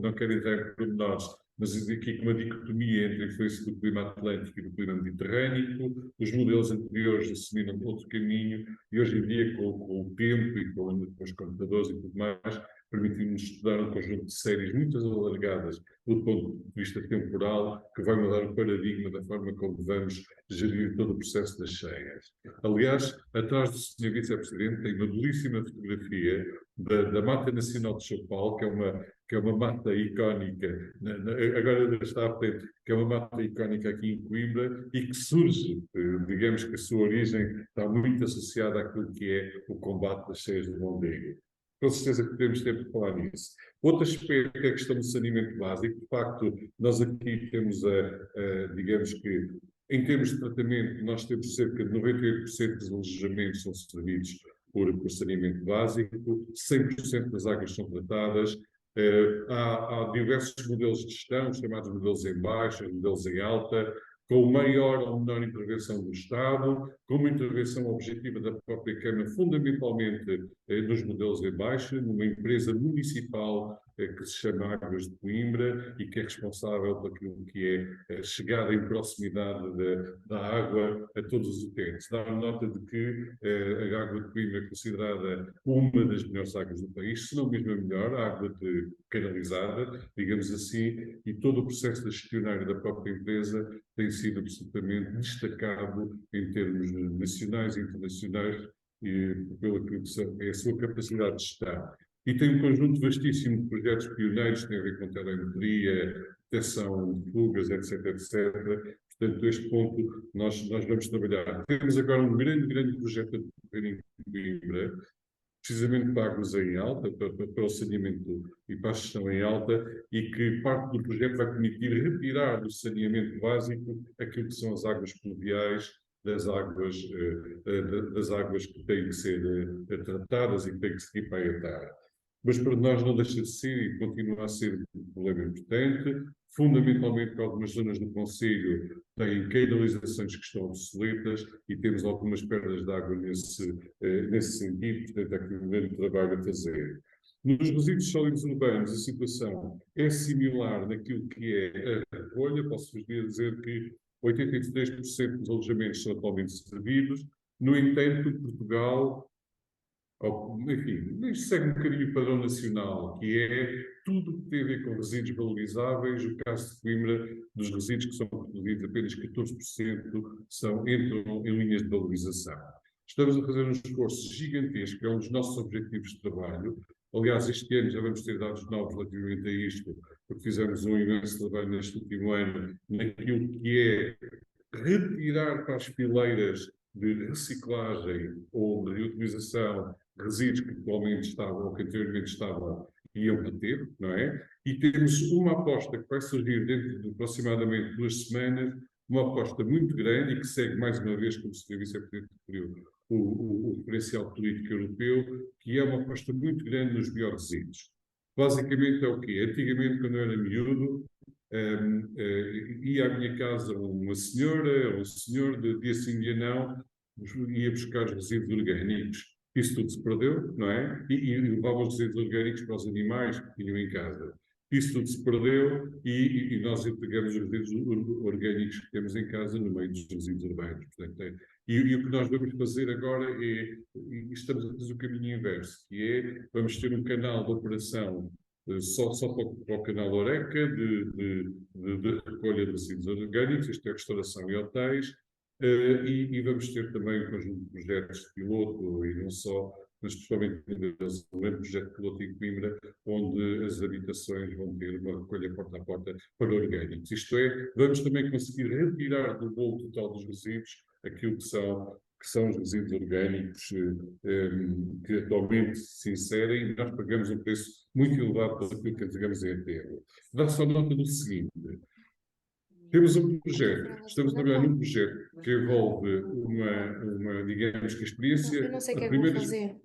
Speaker 9: não quero entrar em pormenores, mas aqui com uma dicotomia entre a influência do clima atlântico e do clima mediterrâneo. Os modelos anteriores assumiram outro caminho e hoje em dia, com o tempo e com os computadores e tudo mais, permitimos estudar um conjunto de séries muito alargadas do ponto de vista temporal, que vai mudar o paradigma da forma como vamos gerir todo o processo das cheias. Aliás, atrás do Sr. Vice-Presidente tem uma belíssima fotografia da Mata Nacional de São Paulo, que é uma mata icónica, agora está à frente, que é uma mata icónica aqui em Coimbra e que surge, digamos que a sua origem está muito associada àquilo que é o combate das cheias do Mondego. Com certeza que temos tempo de falar nisso. Outro aspecto é a questão do saneamento básico. De facto, nós aqui temos, digamos que, em termos de tratamento, nós temos cerca de 98% dos alojamentos são servidos por saneamento básico, 100% das águas são tratadas. Há diversos modelos de gestão, chamados modelos em baixa, modelos em alta, com maior ou menor intervenção do Estado, com uma intervenção objetiva da própria Câmara, fundamentalmente nos modelos em baixa, numa empresa municipal que se chama Águas de Coimbra e que é responsável por aquilo que é a chegada em proximidade da água a todos os utentes. Dá nota de que a água de Coimbra é considerada uma das melhores águas do país, se não mesmo a melhor, a água canalizada, digamos assim, e todo o processo gestionário da própria empresa tem sido absolutamente destacado em termos nacionais e internacionais e pelo que é a sua capacidade de estar. E tem um conjunto vastíssimo de projetos pioneiros que têm a ver com telemetria, detecção de fugas, etc, etc. Portanto, este ponto nós vamos trabalhar. Temos agora um grande projeto a decorrer em Coimbra, precisamente para águas em alta, para o saneamento e para a gestão em alta, e que parte do projeto vai permitir retirar do saneamento básico aquilo que são as águas pluviais, das águas que têm que ser tratadas e que têm que seguir para a ETA. Mas para nós não deixa de ser e continua a ser um problema importante, fundamentalmente porque algumas zonas do concelho têm canalizações que estão obsoletas e temos algumas perdas de água nesse sentido, portanto há aqui um grande trabalho a fazer. Nos resíduos sólidos urbanos, a situação é similar naquilo que é a recolha. Posso-vos dizer que 83% dos alojamentos são atualmente servidos. No entanto, Portugal, enfim, isto segue um bocadinho o padrão nacional, que é tudo que tem a ver com resíduos valorizáveis. O caso de Coimbra, dos resíduos que são produzidos, apenas 14% entram em linhas de valorização. Estamos a fazer um esforço gigantesco, é um dos nossos objetivos de trabalho. Aliás, este ano já vamos ter dados novos relativamente a isto, porque fizemos um imenso trabalho neste último ano naquilo que é retirar para as fileiras de reciclagem ou de reutilização resíduos que atualmente estavam ou que anteriormente estavam e iam bater, não é? E temos uma aposta que vai surgir dentro de aproximadamente 2 semanas, uma aposta muito grande e que segue mais uma vez, como se vice-presidente referiu, o referencial político europeu, que é uma aposta muito grande nos biorresíduos. Basicamente é o quê? Antigamente, quando eu era miúdo, ia à minha casa uma senhora ou um senhor, de dia sim, dia não, ia buscar os resíduos orgânicos. Isso tudo se perdeu, não é? E levava os resíduos orgânicos para os animais que tinham em casa. Isso tudo se perdeu e nós entregamos os resíduos orgânicos que temos em casa no meio dos resíduos urbanos. Portanto, e o que nós vamos fazer agora e estamos a fazer o caminho inverso, que é, vamos ter um canal de operação só para o canal Oreca, de recolha de resíduos orgânicos, isto é restauração e hotéis, e vamos ter também um conjunto de projetos de piloto, e não só, mas especialmente um grande projeto de piloto em Coimbra, onde as habitações vão ter uma recolha porta a porta para orgânicos. Isto é, vamos também conseguir retirar do bolo total dos resíduos aquilo que são os resíduos orgânicos que atualmente se inserem, e nós pagamos um preço muito elevado por aquilo que entregamos em aterro. Dá só nota do seguinte: temos um projeto, estamos a trabalhar num projeto que envolve uma digamos que experiência.
Speaker 10: Eu não sei o que é que vou fazer.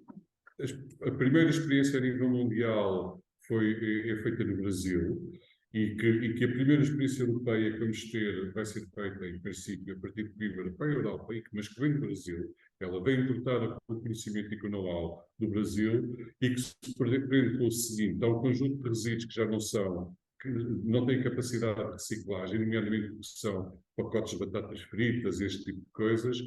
Speaker 9: A primeira experiência a nível mundial é feita no Brasil e que a primeira experiência europeia que vamos ter vai ser feita, em princípio, a partir de Coimbra para a Europa, mas que vem do Brasil. Ela vem importada pelo conhecimento e com o know-how do Brasil e que se prende com o seguinte: há um conjunto de resíduos que já que não têm capacidade de reciclagem, nomeadamente porque são pacotes de batatas fritas, este tipo de coisas,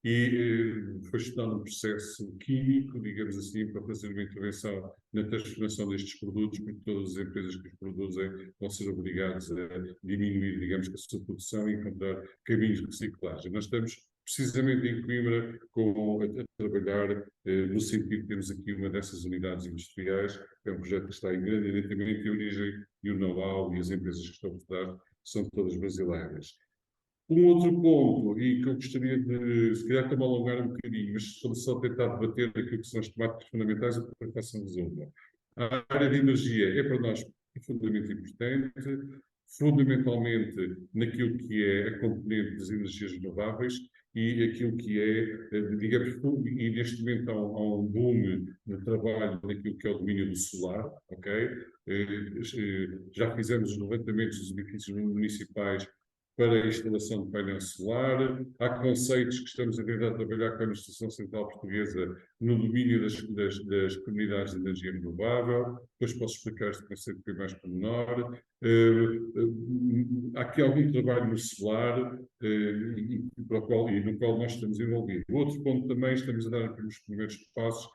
Speaker 9: e foi estudado um processo químico, digamos assim, para fazer uma intervenção na transformação destes produtos, porque todas as empresas que os produzem vão ser obrigadas a diminuir, digamos, a sua produção e encontrar caminhos de reciclagem. Nós estamos precisamente em Coimbra a trabalhar no sentido de termos aqui uma dessas unidades industriais. É um projeto que está em grande diretamente a origem e o know-how e as empresas que estão por trás são todas brasileiras. Um outro ponto, e que eu gostaria de, se calhar, também alongar um bocadinho, mas só tentar debater aquilo que são as temáticas fundamentais, eu depois faço um resumo. A área de energia é para nós profundamente importante, fundamentalmente naquilo que é a componente das energias renováveis e aquilo que é, digamos, e neste momento há um boom de trabalho naquilo que é o domínio do solar, ok? Já fizemos os levantamentos dos edifícios municipais para a instalação de painel solar. Há conceitos que estamos a tentar trabalhar com a Administração Central Portuguesa no domínio das comunidades de energia renovável. Depois posso explicar este conceito com mais pormenor. Há aqui algum trabalho no solar no qual nós estamos envolvidos. Outro ponto também, estamos a dar os primeiros passos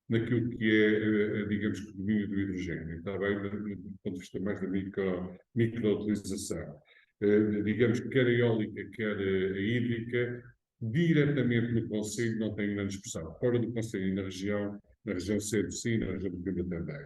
Speaker 9: naquilo que é, digamos, o domínio do hidrogênio, está bem? Do ponto de vista mais da microutilização. Digamos que quer a eólica, quer a hídrica, diretamente no Conselho não tem grande expressão. Fora do Conselho e na região centro sim, na região do Coimbra também.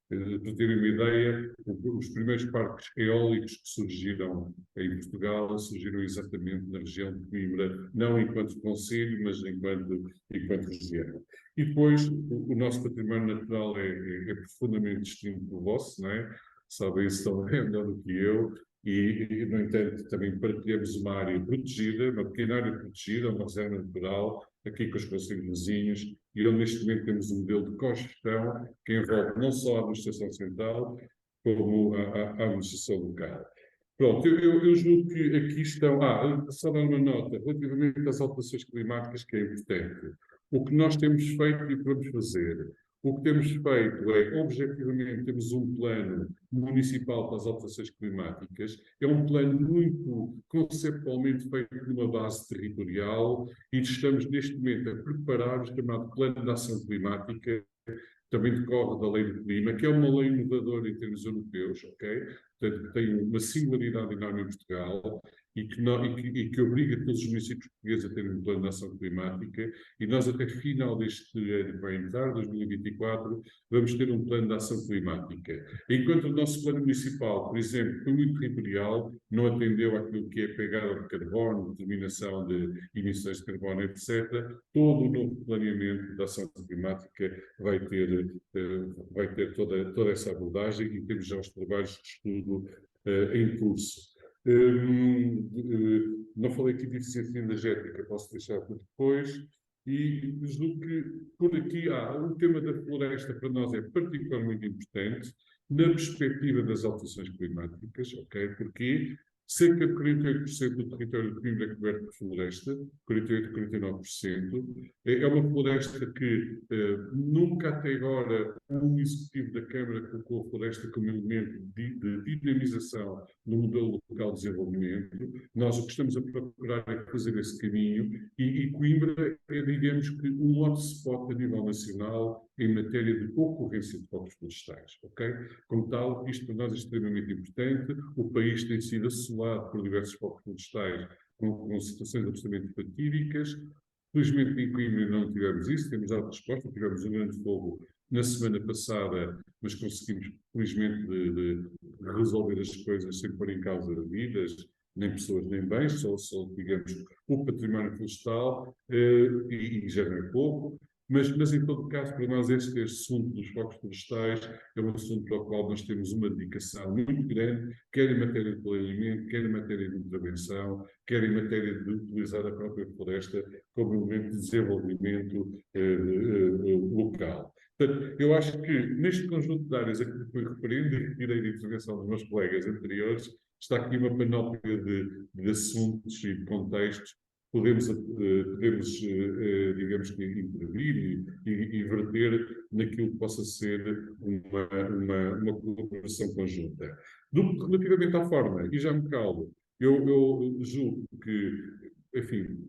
Speaker 9: Para terem uma ideia, os primeiros parques eólicos que surgiram em Portugal surgiram exatamente na região de Coimbra, não enquanto Conselho, mas enquanto região. E depois, o nosso património natural é profundamente distinto do vosso, não é? Sabem isso também melhor do que eu. E, no entanto, também partilhamos uma área protegida, uma pequena área protegida, uma reserva natural, aqui com os concelhos vizinhos, e onde neste momento temos um modelo de cogestão que envolve não só a administração central, como a administração local. Pronto, eu julgo que aqui estão... só dar uma nota, relativamente às alterações climáticas, que é importante. O que nós temos feito e o que vamos fazer. O que temos feito é, objetivamente, temos um plano municipal para as alterações climáticas. É um plano muito conceptualmente feito numa base territorial e estamos, neste momento, a preparar o chamado Plano de Ação Climática, também decorre da Lei do Clima, que é uma lei inovadora em termos europeus, ok? Portanto, que tem uma singularidade enorme em Portugal e que obriga todos os municípios portugueses a terem um plano de ação climática, e nós até final deste ano que vai entrar, 2024, vamos ter um plano de ação climática. Enquanto o nosso plano municipal, por exemplo, foi muito territorial, não atendeu àquilo que é pegada de carbono, determinação de emissões de carbono, etc., todo o novo planeamento da ação climática vai ter toda essa abordagem, e temos já os trabalhos de estudo em curso. Não falei aqui de eficiência energética, posso deixar para depois, e julgo que por aqui o tema da floresta para nós é particularmente importante na perspectiva das alterações climáticas, ok? Porque cerca de 48% do território de Coimbra é coberto por floresta, 48% a 49%. É uma floresta que nunca até agora um executivo da Câmara colocou a floresta como elemento de dinamização no modelo local de desenvolvimento. Nós o que estamos a procurar é fazer esse caminho, e Coimbra é, digamos que, um hotspot a nível nacional em matéria de ocorrência de focos florestais, ok? Como tal, isto para nós é extremamente importante. O país tem sido assolado por diversos focos florestais com situações absolutamente fatídicas. Felizmente em Coimbra não tivemos isso, temos dado resposta, tivemos um grande fogo na semana passada, mas conseguimos, felizmente, de resolver as coisas sem pôr em causa vidas, nem pessoas, nem bens, só digamos, o património florestal, e já não é pouco. Mas, em todo caso, para nós este assunto dos focos florestais é um assunto para o qual nós temos uma dedicação muito grande, quer em matéria de planeamento, quer em matéria de intervenção, quer em matéria de utilizar a própria floresta como elemento de desenvolvimento local. Portanto, eu acho que neste conjunto de áreas a que foi referindo, e retirei da intervenção dos meus colegas anteriores, está aqui uma panóplia de assuntos e de contextos. Podemos digamos que, intervir e verter naquilo que possa ser uma colaboração conjunta. Relativamente à forma, e já me calo, eu julgo que, enfim,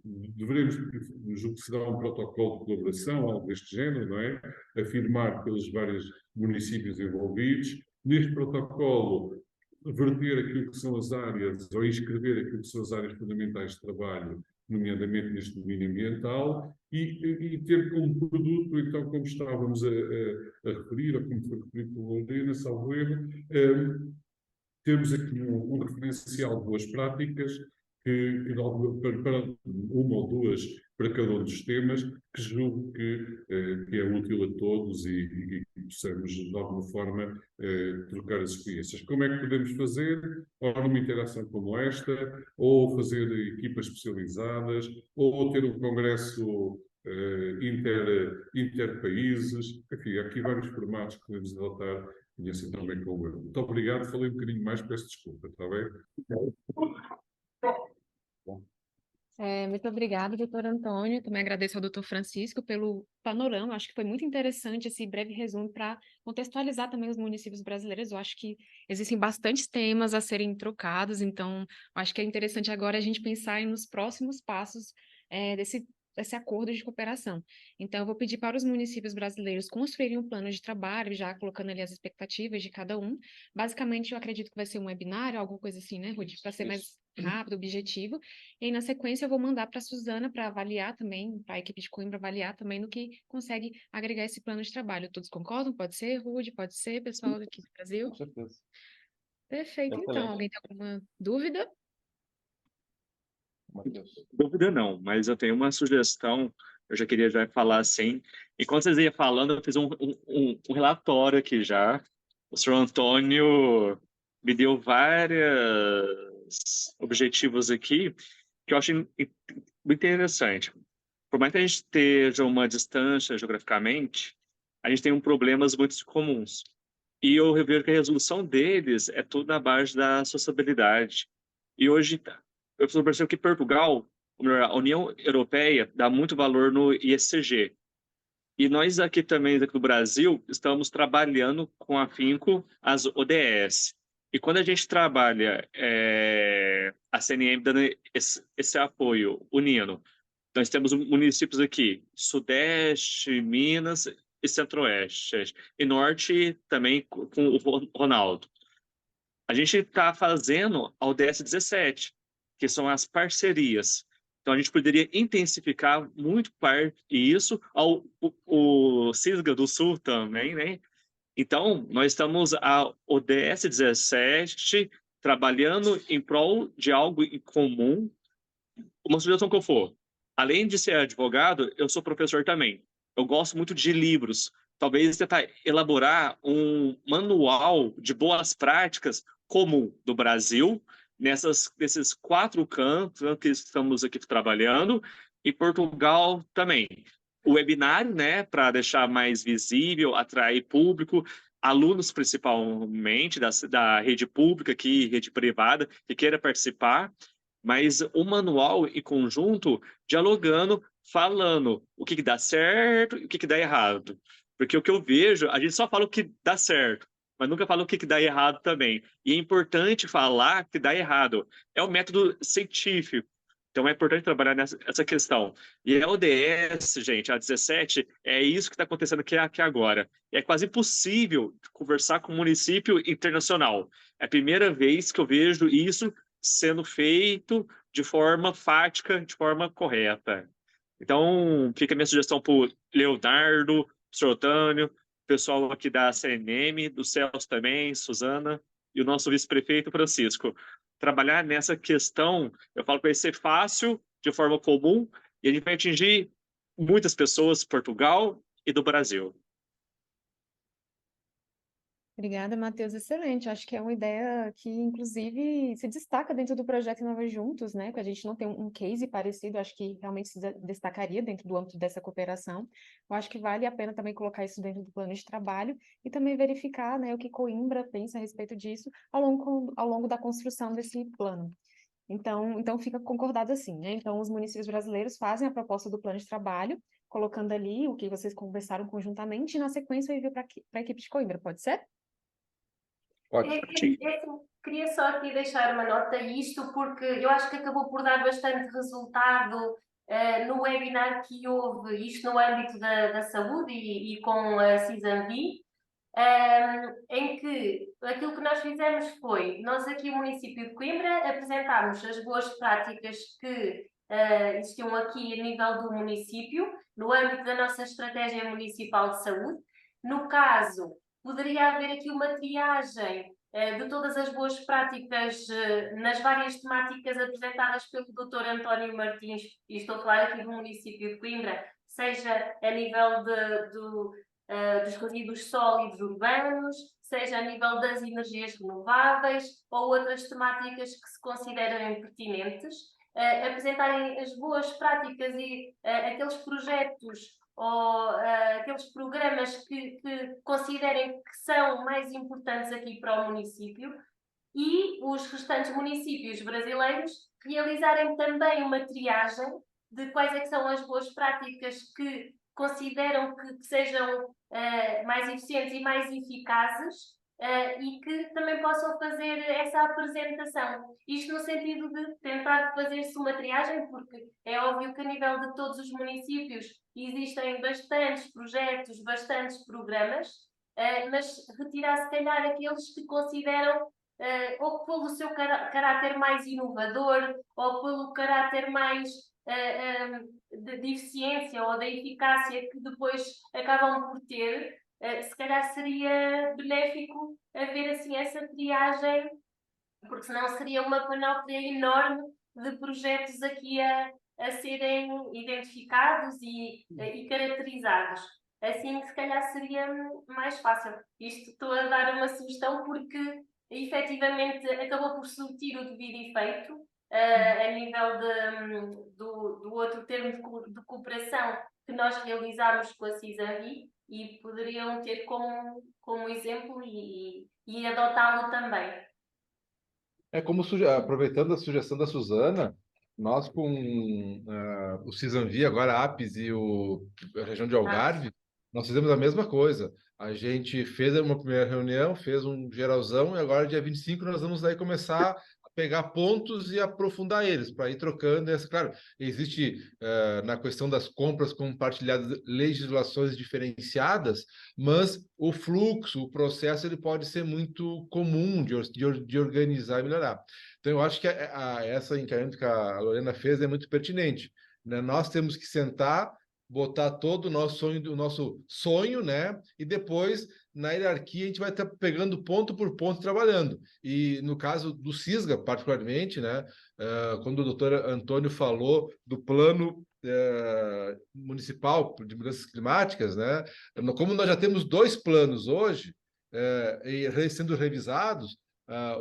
Speaker 9: julgo que se dá um protocolo de colaboração, algo deste género, não é? Afirmar pelos vários municípios envolvidos. Neste protocolo, verter aquilo que são as áreas, ou inscrever aquilo que são as áreas fundamentais de trabalho, nomeadamente neste domínio ambiental, e ter como produto, então, como estávamos a referir, ou como foi referido pela Lorena, salvo erro, temos aqui um referencial de boas práticas, para uma ou duas para cada um dos temas, que julgo que é útil a todos e possamos, de alguma forma, trocar as experiências. Como é que podemos fazer? Ou numa interação como esta, ou fazer equipas especializadas, ou ter um congresso interpaíses. Enfim, há aqui vários formatos que podemos adotar, e assim também como eu. Muito obrigado, falei um bocadinho mais, peço desculpa, está bem?
Speaker 1: Muito obrigada, doutor Antônio. Também agradeço ao doutor Francisco pelo panorama. Acho que foi muito interessante esse breve resumo para contextualizar também os municípios brasileiros. Eu acho que existem bastantes temas a serem trocados, então acho que é interessante agora a gente pensar nos próximos passos desse acordo de cooperação. Então, eu vou pedir para os municípios brasileiros construírem um plano de trabalho, já colocando ali as expectativas de cada um. Basicamente, eu acredito que vai ser um webinário, alguma coisa assim, né, Rudy? Para ser mais rápido, objetivo. E aí, na sequência, eu vou mandar para a Suzana para avaliar também, para a equipe de Coimbra avaliar também no que consegue agregar esse plano de trabalho. Todos concordam? Pode ser, Rudy? Pode ser, pessoal aqui do Brasil?
Speaker 3: Com certeza.
Speaker 1: Perfeito, então.
Speaker 6: Excelente.
Speaker 1: Alguém tem alguma dúvida?
Speaker 3: Matheus.
Speaker 5: Dúvida não, mas eu tenho uma sugestão, eu já queria já falar assim. Enquanto vocês iam falando, eu fiz um relatório aqui já. O senhor Antônio me deu vários objetivos aqui que eu acho muito interessante. Por mais que a gente esteja uma distância geograficamente, a gente tem problemas muito comuns. E eu vejo que a resolução deles é tudo na base da sociabilidade. E hoje eu estou percebendo que Portugal, ou melhor, a União Europeia, dá muito valor no ISCG. E nós aqui também, aqui no Brasil, estamos trabalhando com afinco as ODS. E quando a gente trabalha a CNM dando esse apoio, unindo, nós temos municípios aqui, Sudeste, Minas e Centro-Oeste. E Norte também com o Ronaldo. A gente está fazendo a ODS 17, que são as parcerias. Então, a gente poderia intensificar muito isso, o CISGA do Sul também, né? Então, nós estamos a ODS 17 trabalhando em prol de algo em comum. Uma sugestão que eu for, além de ser advogado, eu sou professor também. Eu gosto muito de livros. Talvez tentar elaborar um manual de boas práticas comum do Brasil, nesses 4 cantos que estamos aqui trabalhando, e Portugal também. O webinário, né, para deixar mais visível, atrair público, alunos principalmente da rede pública aqui, rede privada, que queira participar, mas o manual em conjunto, dialogando, falando o que dá certo e o que dá errado. Porque o que eu vejo, a gente só fala o que dá certo, mas nunca fala o que dá errado também. E é importante falar que dá errado. É o método científico. Então é importante trabalhar nessa questão. E a ODS, gente, a 17, é isso que está acontecendo aqui agora. É quase impossível conversar com um município internacional. É a primeira vez que eu vejo isso sendo feito de forma fática, de forma correta. Então, fica a minha sugestão para o Leonardo, Sortânio, pessoal aqui da CNM, do Celso também, Suzana, e o nosso vice-prefeito Francisco. Trabalhar nessa questão, eu falo que vai ser fácil, de forma comum, e a gente vai atingir muitas pessoas de Portugal e do Brasil.
Speaker 1: Obrigada, Matheus. Excelente. Acho que é uma ideia que, inclusive, se destaca dentro do projeto Inovas Juntos, né? Que a gente não tem um case parecido, acho que realmente se destacaria dentro do âmbito dessa cooperação. Eu acho que vale a pena também colocar isso dentro do plano de trabalho e também verificar, né, o que Coimbra pensa a respeito disso ao longo da construção desse plano. Então fica concordado assim, né? Então, os municípios brasileiros fazem a proposta do plano de trabalho, colocando ali o que vocês conversaram conjuntamente, e na sequência eu envio para a equipe de Coimbra, pode ser?
Speaker 8: Queria só aqui deixar uma nota a isto, porque eu acho que acabou por dar bastante resultado no webinar que houve, isto no âmbito da saúde e com a CISAMVI, em que aquilo que nós fizemos foi, nós aqui no município de Coimbra apresentámos as boas práticas que existiam aqui a nível do município, no âmbito da nossa estratégia municipal de saúde. No caso, poderia haver aqui uma triagem de todas as boas práticas nas várias temáticas apresentadas pelo Dr. António Martins, e estou a falar aqui do município de Coimbra, seja a nível dos resíduos sólidos urbanos, seja a nível das energias renováveis ou outras temáticas que se considerem pertinentes, apresentarem as boas práticas e aqueles projetos ou aqueles programas que considerem que são mais importantes aqui para o município, e os restantes municípios brasileiros realizarem também uma triagem de quais é que são as boas práticas que consideram que sejam mais eficientes e mais eficazes, e que também possam fazer essa apresentação. Isto no sentido de tentar fazer-se uma triagem, porque é óbvio que a nível de todos os municípios existem bastantes projetos, bastantes programas, mas retirar se calhar aqueles que consideram ou pelo seu caráter mais inovador, ou pelo caráter mais de eficiência ou da eficácia que depois acabam por ter, se calhar seria benéfico haver assim essa triagem, porque senão seria uma panóplia enorme de projetos aqui a serem identificados e caracterizados. Assim, se calhar seria mais fácil. Isto estou a dar uma sugestão porque efetivamente acabou por surtir o devido efeito a nível do outro termo de cooperação que nós realizámos com a CISAVI, e poderiam ter como exemplo e adotá-lo também.
Speaker 3: Aproveitando a sugestão da Suzana, nós com o Cisanvi, agora a APES e a região de Algarve, nós fizemos a mesma coisa. A gente fez uma primeira reunião, fez um geralzão, e agora, dia 25, nós vamos daí começar a pegar pontos e aprofundar eles, para ir trocando. Claro, existe na questão das compras compartilhadas legislações diferenciadas, mas o fluxo, o processo, ele pode ser muito comum de organizar e melhorar. Então, eu acho que essa encaminhamento que a Lorena fez é muito pertinente, né? Nós temos que sentar, botar todo o nosso sonho, né? E depois, na hierarquia, a gente vai estar pegando ponto por ponto trabalhando. E no caso do CISGA, particularmente, né? Quando o doutor Antônio falou do plano municipal de mudanças climáticas, né? Como nós já temos 2 planos hoje, sendo revisados,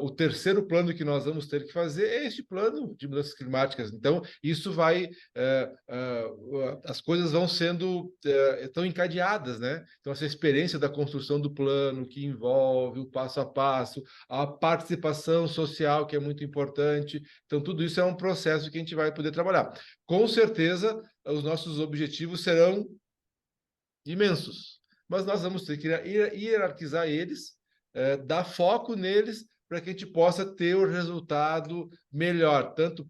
Speaker 3: o terceiro plano que nós vamos ter que fazer é este plano de mudanças climáticas. Então, isso vai... as coisas vão sendo tão encadeadas, né? Então, essa experiência da construção do plano, que envolve o passo a passo, a participação social, que é muito importante. Então, tudo isso é um processo que a gente vai poder trabalhar. Com certeza, os nossos objetivos serão imensos, mas nós vamos ter que hierarquizar eles, dar foco neles, para que a gente possa ter o resultado melhor, tanto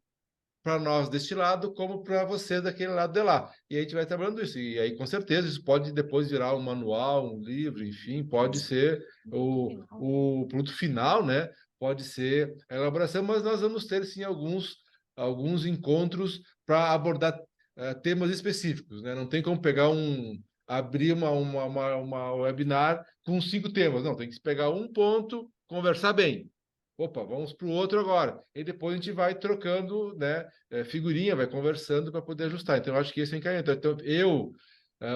Speaker 3: para nós deste lado, como para você daquele lado de lá. E a gente vai trabalhando isso. E aí, com certeza, isso pode depois virar um manual, um livro, enfim, pode ser o produto final, né? Pode ser a elaboração, mas nós vamos ter, sim, alguns encontros para abordar temas específicos, né? Não tem como abrir uma webinar com 5 temas. Não, tem que pegar um ponto, conversar bem. Opa, vamos para o outro agora. E depois a gente vai trocando, né, figurinha, vai conversando para poder ajustar. Então, eu acho que esse é o encaminhamento. Então,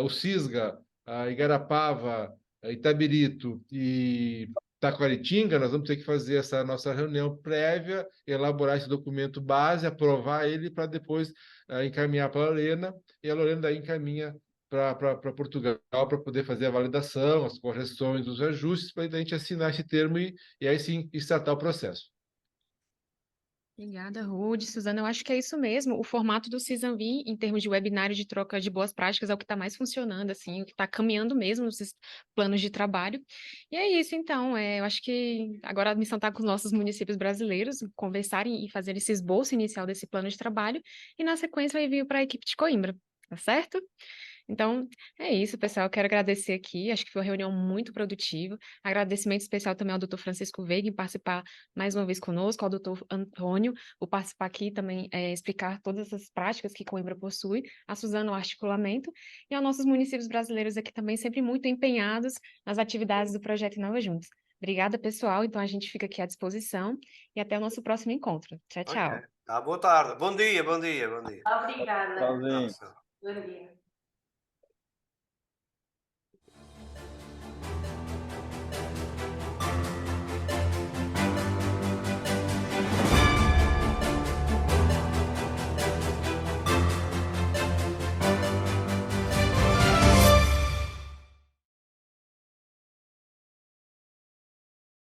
Speaker 3: o CISGA, a Igarapava, a Itabirito e Taquaritinga, nós vamos ter que fazer essa nossa reunião prévia, elaborar esse documento base, aprovar ele para depois encaminhar para a Lorena, e a Lorena daí encaminha para Portugal para poder fazer a validação, as correções, os ajustes, para a gente assinar esse termo e aí sim startar o processo.
Speaker 1: Obrigada, Rude. Suzana, eu acho que é isso mesmo. O formato do CISANVI, em termos de webinário de troca de boas práticas, é o que está mais funcionando, assim, o que está caminhando mesmo nos planos de trabalho. E é isso, então. Eu acho que agora a missão está com os nossos municípios brasileiros, conversarem e fazer esse esboço inicial desse plano de trabalho, e na sequência eu envio para a equipe de Coimbra, tá certo? Então, é isso, pessoal. Eu quero agradecer aqui. Acho que foi uma reunião muito produtiva. Agradecimento especial também ao Dr. Francisco Veiga em participar mais uma vez conosco, ao Dr. Antônio, por participar aqui também, explicar todas as práticas que Coimbra possui, a Suzana, o articulamento, e aos nossos municípios brasileiros aqui também, sempre muito empenhados nas atividades do Projeto Inova Juntos. Obrigada, pessoal. Então, a gente fica aqui à disposição e até o nosso próximo encontro. Tchau, tchau.
Speaker 2: Boa tarde. Bom dia.
Speaker 8: Obrigada.
Speaker 6: Tchauzinho.
Speaker 8: Bom dia.